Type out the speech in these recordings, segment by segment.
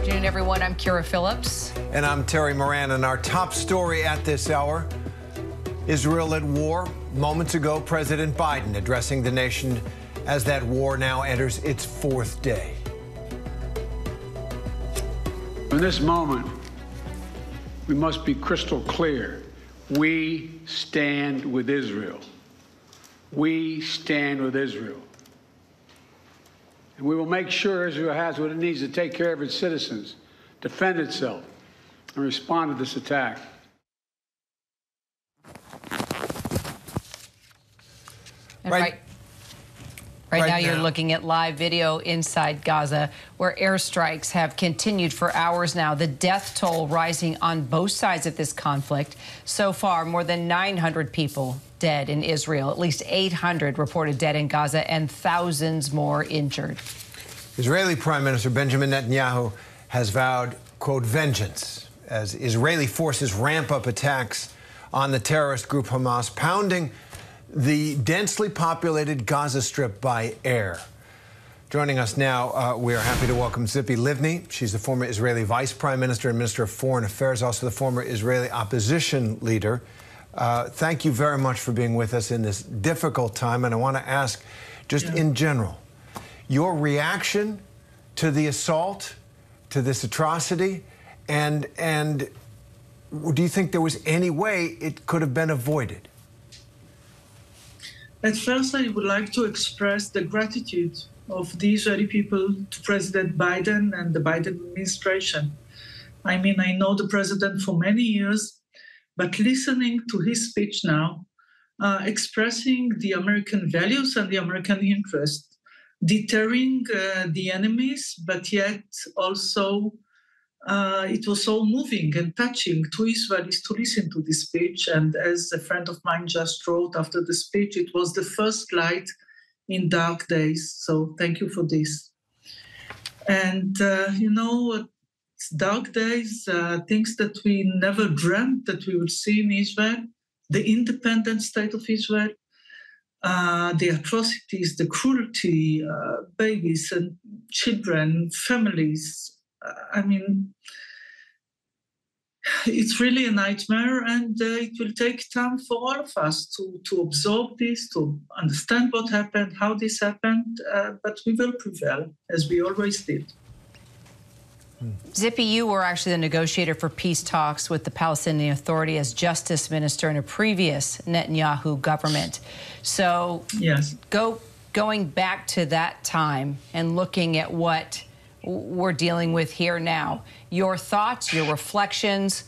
afternoon, everyone. I'm Kira Phillips. And I'm Terry Moran. And our top story at this hour, Israel at war. Moments ago, President Biden addressing the nation as that war now enters its fourth day. In this moment, we must be crystal clear. We stand with Israel. We stand with Israel. And we will make sure Israel has what it needs to take care of its citizens, defend itself, and respond to this attack. Right now you're looking at live video inside Gaza, where airstrikes have continued for hours now. The death toll rising on both sides of this conflict. So far, more than 900 people dead in Israel, at least 800 reported dead in Gaza, and thousands more injured. Israeli Prime Minister Benjamin Netanyahu has vowed, quote, vengeance as Israeli forces ramp up attacks on the terrorist group Hamas, pounding the densely populated Gaza Strip by air. Joining us now, we are happy to welcome Tzipi Livni. She's the former Israeli Vice Prime Minister and Minister of Foreign Affairs, also the former Israeli opposition leader. Thank you very much for being with us in this difficult time. And I want to ask, just in general, your reaction to the assault, to this atrocity, and do you think there was any way it could have been avoided? At first, I would like to express the gratitude of the Israeli people to President Biden and the Biden administration. I mean, I know the president for many years, but listening to his speech now, expressing the American values and the American interest, deterring the enemies, but yet also it was so moving and touching to Israelis to listen to this speech. And as a friend of mine just wrote after the speech, it was the first light in dark days. So thank you for this. And, dark days, things that we never dreamt that we would see in Israel, the independent state of Israel, the atrocities, the cruelty, babies and children, families. I mean, it's really a nightmare, and it will take time for all of us to absorb this, to understand what happened, how this happened, but we will prevail, as we always did. Tzipi, you were actually the negotiator for peace talks with the Palestinian Authority as justice minister in a previous Netanyahu government. So yes, going back to that time and looking at what we're dealing with here now, your thoughts, your reflections,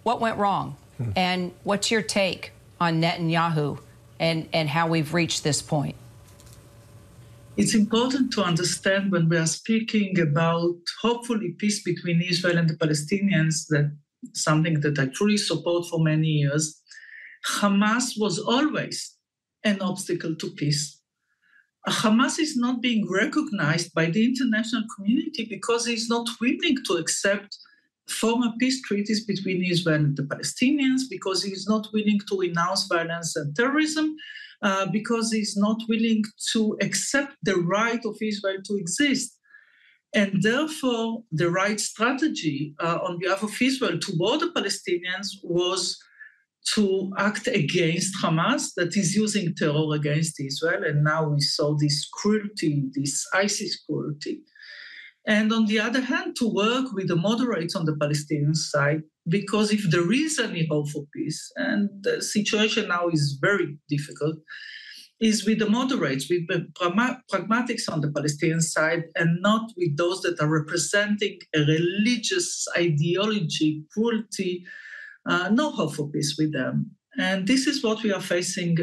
what went wrong? And what's your take on Netanyahu and how we've reached this point? It's important to understand when we are speaking about hopefully peace between Israel and the Palestinians, that something that I truly support for many years, Hamas was always an obstacle to peace. Hamas is not being recognized by the international community because it's not willing to accept former peace treaties between Israel and the Palestinians, because he's not willing to renounce violence and terrorism, because he's not willing to accept the right of Israel to exist. And therefore, the right strategy on behalf of Israel toward the Palestinians was to act against Hamas, that is using terror against Israel. And now we saw this cruelty, this ISIS cruelty. And on the other hand, to work with the moderates on the Palestinian side, because if there is any hope for peace, and the situation now is very difficult, is with the moderates, with the pragmatics on the Palestinian side, and not with those that are representing a religious ideology, cruelty, no hope for peace with them. And this is what we are facing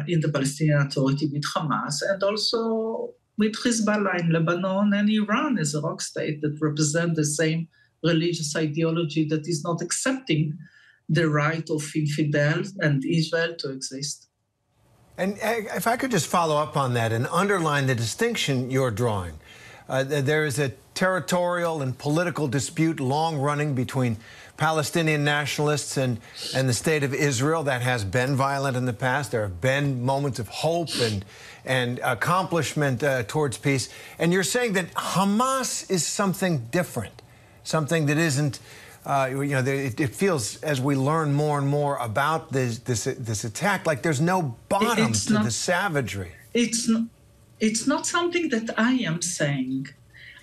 in the Palestinian Authority with Hamas, and also with Hezbollah in Lebanon and Iran as a rock state that represent the same religious ideology that is not accepting the right of infidels and Israel to exist. And if I could just follow up on that and underline the distinction you're drawing. There is a territorial and political dispute long-running between Palestinian nationalists and the state of Israel that has been violent in the past. There have been moments of hope and accomplishment towards peace. And you're saying that Hamas is something different. something that isn't, it feels as we learn more and more about this attack, like there's no bottom to the savagery. It's not something that I am saying.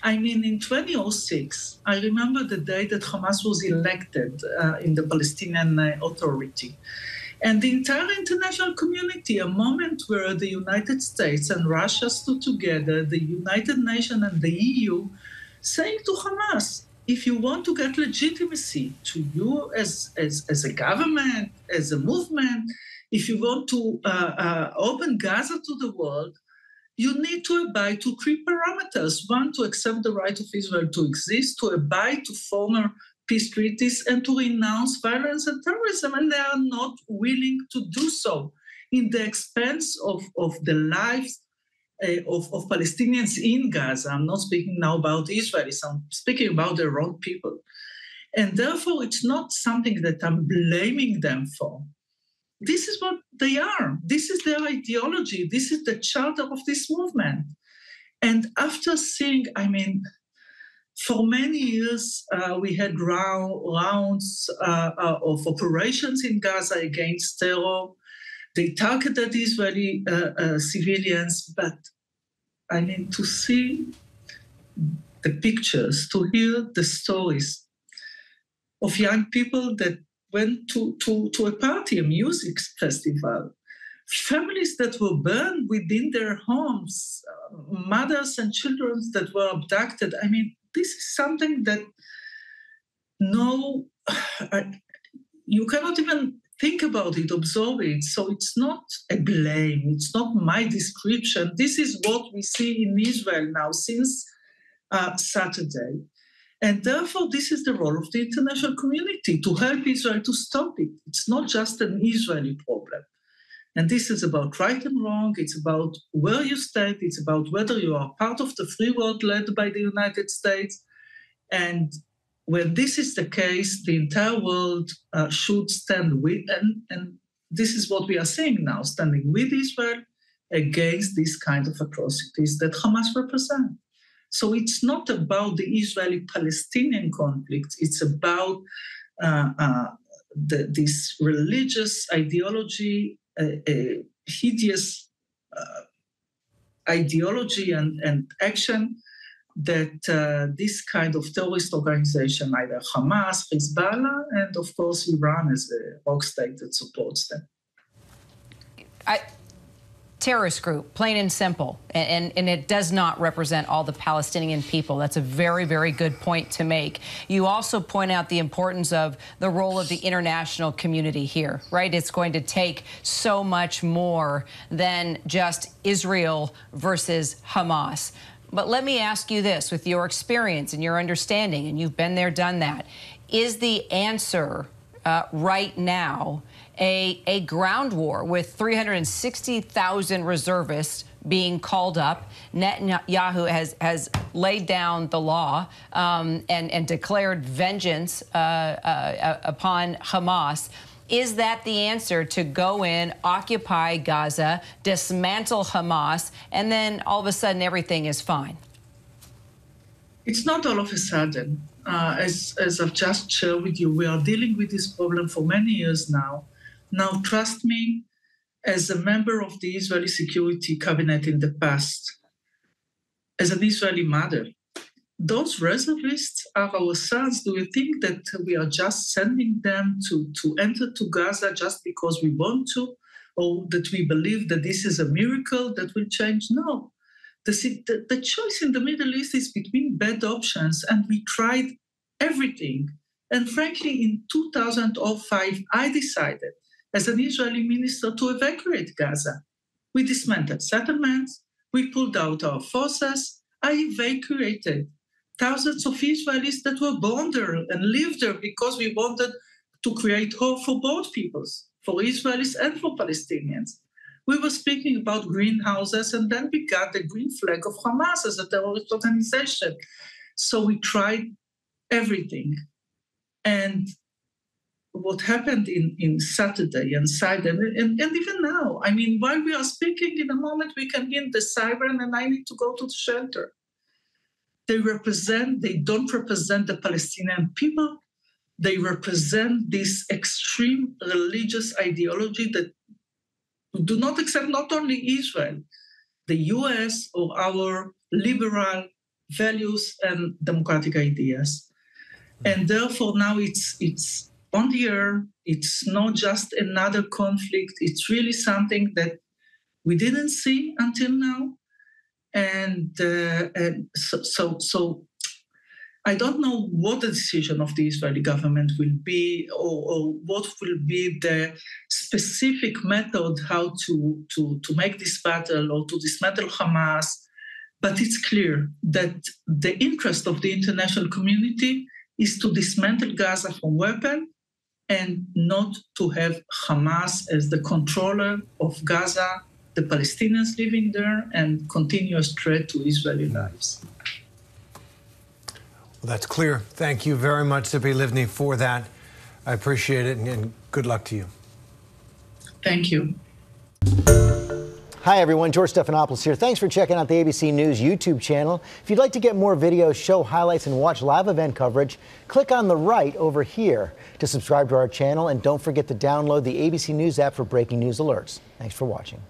I mean, in 2006, I remember the day that Hamas was elected in the Palestinian Authority. And the entire international community, a moment where the United States and Russia stood together, the United Nations and the EU, saying to Hamas, if you want to get legitimacy to you as a government, as a movement, if you want to open Gaza to the world, you need to abide to 3 parameters. 1, to accept the right of Israel to exist, to abide to former peace treaties, and to renounce violence and terrorism. And they are not willing to do so in the expense of the lives of Palestinians in Gaza. I'm not speaking now about Israelis, I'm speaking about their own people. And therefore, it's not something that I'm blaming them for. This is what they are. This is their ideology. This is the charter of this movement. And after seeing, I mean, for many years, we had rounds of operations in Gaza against terror. They targeted Israeli civilians, but I mean, to see the pictures, to hear the stories of young people that went to a party, a music festival, families that were burned within their homes, mothers and children that were abducted. I mean, this is something that you cannot even think about it, observe it. So it's not a blame. It's not my description. This is what we see in Israel now since Saturday. And therefore, this is the role of the international community, to help Israel to stop it. It's not just an Israeli problem. And this is about right and wrong. It's about where you stand. It's about whether you are part of the free world led by the United States. And when this is the case, the entire world should stand with, and this is what we are seeing now, standing with Israel against these kind of atrocities that Hamas represent. So it's not about the Israeli-Palestinian conflict. It's about this religious ideology, hideous ideology and action that this kind of terrorist organization, either Hamas, Hezbollah, and of course Iran as a rogue state that supports them. Terrorist group, plain and simple, and it does not represent all the Palestinian people. That's a very, very good point to make. You also point out the importance of the role of the international community here, right? It's going to take so much more than just Israel versus Hamas. But let me ask you this, with your experience and your understanding, and you've been there, done that, is the answer right now a ground war with 360,000 reservists being called up? Netanyahu has laid down the law and declared vengeance upon Hamas. Is that the answer, to go in, occupy Gaza, dismantle Hamas, and then all of a sudden everything is fine? It's not all of a sudden. As I've just shared with you, we are dealing with this problem for many years now. Now, trust me, as a member of the Israeli Security Cabinet in the past, as an Israeli mother, those reservists are our sons. Do you think that we are just sending them to enter to Gaza just because we want to, or that we believe that this is a miracle that will change? No. The choice in the Middle East is between bad options, and we tried everything. And frankly, in 2005, I decided, as an Israeli minister, to evacuate Gaza. We dismantled settlements, we pulled out our forces, I evacuated thousands of Israelis that were born there and lived there because we wanted to create hope for both peoples, for Israelis and for Palestinians. We were speaking about greenhouses, and then we got the green flag of Hamas as a terrorist organization. So we tried everything. And what happened in Saturday and even now, I mean, while we are speaking, in a moment we can hear the siren and I need to go to the shelter. they don't represent the Palestinian people. They represent this extreme religious ideology that do not accept not only Israel, the US, or our liberal values and democratic ideas. And therefore now it's on the air. It's not just another conflict. It's really something that we didn't see until now. And so I don't know what the decision of the Israeli government will be, or what will be the specific method how to make this battle or to dismantle Hamas. But it's clear that the interest of the international community is to dismantle Gaza from weapons and not to have Hamas as the controller of Gaza, the Palestinians living there, and continuous threat to Israeli lives. Well, that's clear. Thank you very much, Tzipi Livni, for that. I appreciate it, and good luck to you. Thank you. Hi, everyone. George Stephanopoulos here. Thanks for checking out the ABC News YouTube channel. If you'd like to get more videos, show highlights, and watch live event coverage, click on the right over here to subscribe to our channel. And don't forget to download the ABC News app for breaking news alerts. Thanks for watching.